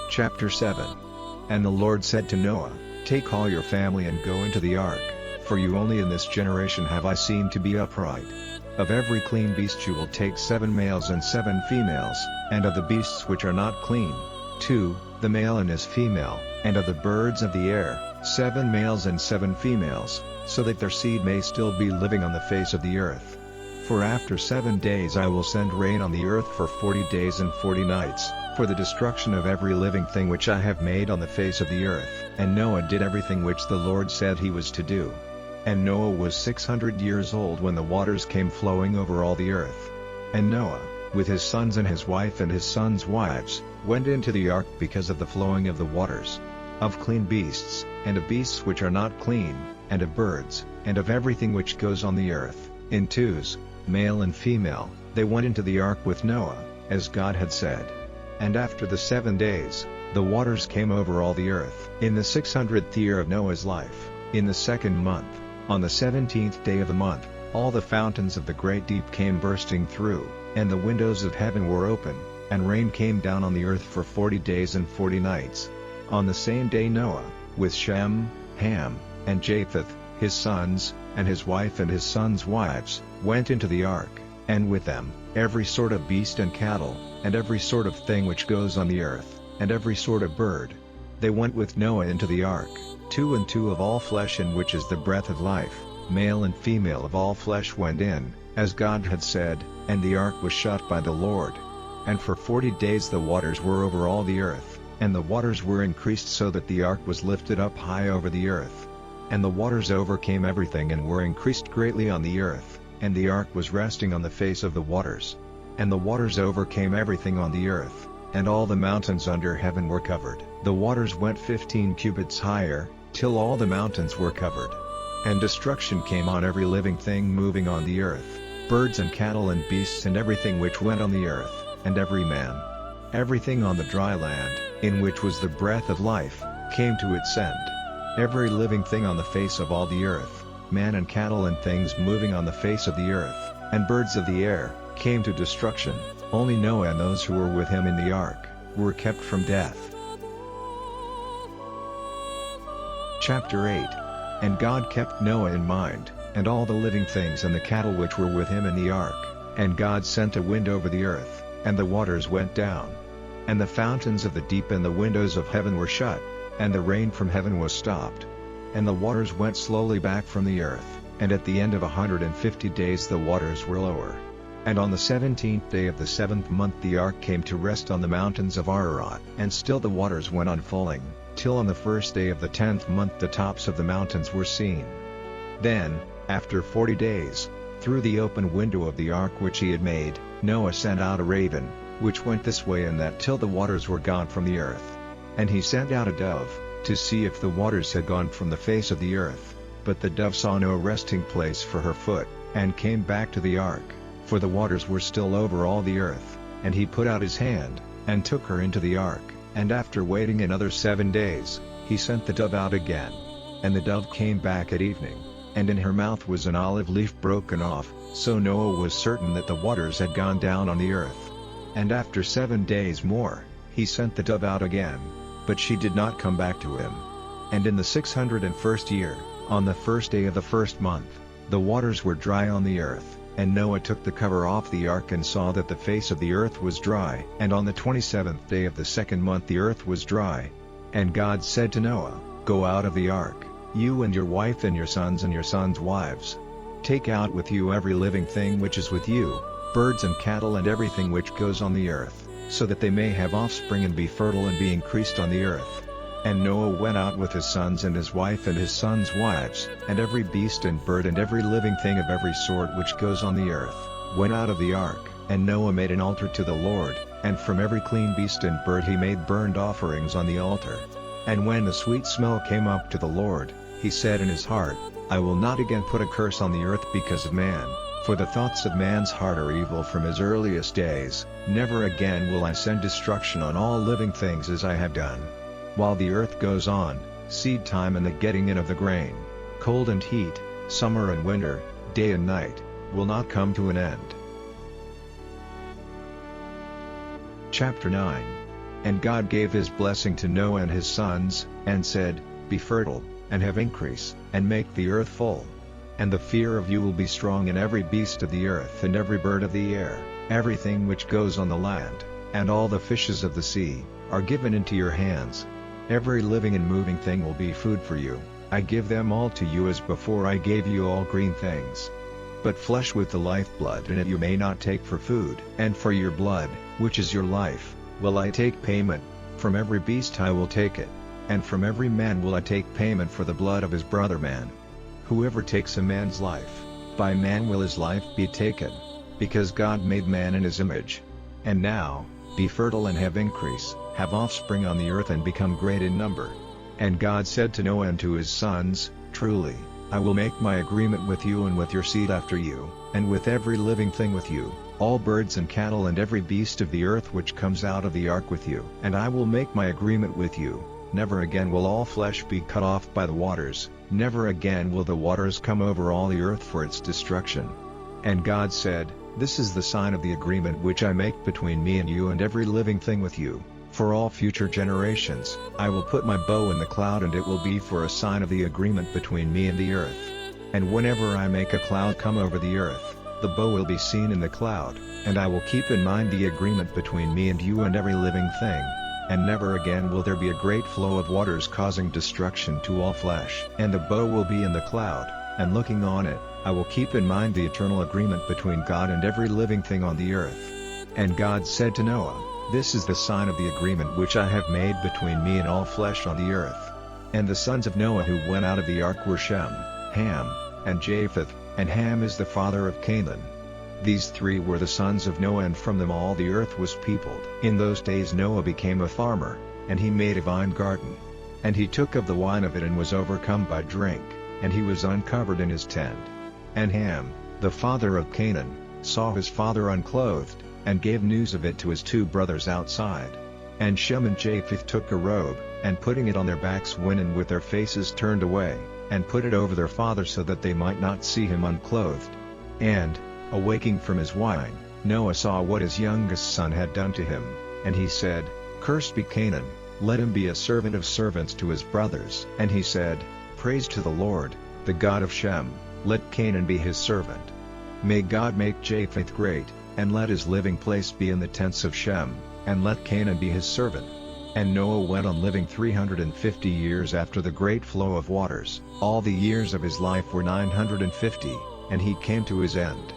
Chapter 7. And the Lord said to Noah, Take all your family and go into the ark, for you only in this generation have I seen to be upright. Of every clean beast you will take 7 males and 7 females, and of the beasts which are not clean, 2, the male and his female, and of the birds of the air, 7 males and 7 females, so that their seed may still be living on the face of the earth. For after 7 days I will send rain on the earth for 40 days and 40 nights, for the destruction of every living thing which I have made on the face of the earth. And Noah did everything which the Lord said he was to do. And Noah was 600 years old when the waters came flowing over all the earth. And Noah, with his sons and his wife and his sons' wives, went into the ark because of the flowing of the waters. Of clean beasts, and of beasts which are not clean, and of birds, and of everything which goes on the earth, in twos, male and female, they went into the ark with Noah, as God had said. And after the 7 days, the waters came over all the earth. In the 600th year of Noah's life, in the 2nd month, on the 17th day of the month, all the fountains of the great deep came bursting through, and the windows of heaven were open, and rain came down on the earth for 40 days and 40 nights. On the same day Noah, with Shem, Ham, and Japheth, his sons, and his wife and his sons' wives, went into the ark, and with them, every sort of beast and cattle, and every sort of thing which goes on the earth, and every sort of bird. They went with Noah into the ark, 2 and 2 of all flesh, in which is the breath of life, male and female of all flesh went in, as God had said, and the ark was shut by the Lord. And for 40 days the waters were over all the earth, and the waters were increased so that the ark was lifted up high over the earth. And the waters overcame everything and were increased greatly on the earth, and the ark was resting on the face of the waters. And the waters overcame everything on the earth, and all the mountains under heaven were covered. The waters went 15 cubits higher, till all the mountains were covered. And destruction came on every living thing moving on the earth, birds and cattle and beasts and everything which went on the earth, and every man. Everything on the dry land, in which was the breath of life, came to its end. Every living thing on the face of all the earth, man and cattle and things moving on the face of the earth, and birds of the air, came to destruction. Only Noah and those who were with him in the ark, were kept from death. Chapter 8. And God kept Noah in mind, and all the living things and the cattle which were with him in the ark, and God sent a wind over the earth, and the waters went down. And the fountains of the deep and the windows of heaven were shut, and the rain from heaven was stopped. And the waters went slowly back from the earth, and at the end of 150 days the waters were lower. And on the 17th day of the 7th month the ark came to rest on the mountains of Ararat. And still the waters went on falling, till on the 1st day of the 10th month the tops of the mountains were seen. Then, after 40 days, through the open window of the ark which he had made, Noah sent out a raven, which went this way and that till the waters were gone from the earth. And he sent out a dove, to see if the waters had gone from the face of the earth. But the dove saw no resting place for her foot, and came back to the ark, for the waters were still over all the earth. And he put out his hand, and took her into the ark, and after waiting another 7 days, he sent the dove out again. And the dove came back at evening, and in her mouth was an olive leaf broken off, so Noah was certain that the waters had gone down on the earth. And after 7 days more, he sent the dove out again, but she did not come back to him. And in the 601st year, on the 1st day of the 1st month, the waters were dry on the earth, and Noah took the cover off the ark and saw that the face of the earth was dry. And on the 27th day of the 2nd month the earth was dry. And God said to Noah, Go out of the ark, you and your wife and your sons' wives. Take out with you every living thing which is with you, birds and cattle and everything which goes on the earth, so that they may have offspring and be fertile and be increased on the earth. And Noah went out with his sons and his wife and his sons' wives, and every beast and bird and every living thing of every sort which goes on the earth, went out of the ark. And Noah made an altar to the Lord, and from every clean beast and bird he made burnt offerings on the altar. And when the sweet smell came up to the Lord, he said in his heart, I will not again put a curse on the earth because of man, for the thoughts of man's heart are evil from his earliest days. Never again will I send destruction on all living things as I have done. While the earth goes on, seed time and the getting in of the grain, cold and heat, summer and winter, day and night, will not come to an end. Chapter 9. And God gave his blessing to Noah and his sons, and said, Be fertile, and have increase, and make the earth full. And the fear of you will be strong in every beast of the earth and every bird of the air, everything which goes on the land, and all the fishes of the sea, are given into your hands. Every living and moving thing will be food for you. I give them all to you as before I gave you all green things. But flesh with the lifeblood in it you may not take for food. And for your blood, which is your life, will I take payment. From every beast I will take it. And from every man will I take payment for the blood of his brother man. Whoever takes a man's life, by man will his life be taken. Because God made man in his image. And now, be fertile and have increase, have offspring on the earth and become great in number. And God said to Noah and to his sons, Truly, I will make my agreement with you and with your seed after you, and with every living thing with you, all birds and cattle and every beast of the earth which comes out of the ark with you. And I will make my agreement with you, never again will all flesh be cut off by the waters, never again will the waters come over all the earth for its destruction. And God said, This is the sign of the agreement which I make between me and you and every living thing with you. For all future generations, I will put my bow in the cloud and it will be for a sign of the agreement between me and the earth. And whenever I make a cloud come over the earth, the bow will be seen in the cloud, and I will keep in mind the agreement between me and you and every living thing. And never again will there be a great flow of waters causing destruction to all flesh. And the bow will be in the cloud, and looking on it, I will keep in mind the eternal agreement between God and every living thing on the earth. And God said to Noah, This is the sign of the agreement which I have made between me and all flesh on the earth. And the sons of Noah who went out of the ark were Shem, Ham, and Japheth, and Ham is the father of Canaan. These three were the sons of Noah, and from them all the earth was peopled. In those days Noah became a farmer, and he made a vine garden. And he took of the wine of it and was overcome by drink, and he was uncovered in his tent. And Ham, the father of Canaan, saw his father unclothed, and gave news of it to his two brothers outside. And Shem and Japheth took a robe, and putting it on their backs went in with their faces turned away, and put it over their father so that they might not see him unclothed. And, awaking from his wine, Noah saw what his youngest son had done to him, and he said, Cursed be Canaan, let him be a servant of servants to his brothers. And he said, Praise to the Lord, the God of Shem, let Canaan be his servant. May God make Japheth great, and let his living place be in the tents of Shem, and let Canaan be his servant. And Noah went on living 350 years after the great flow of waters. All the years of his life were 950, and he came to his end.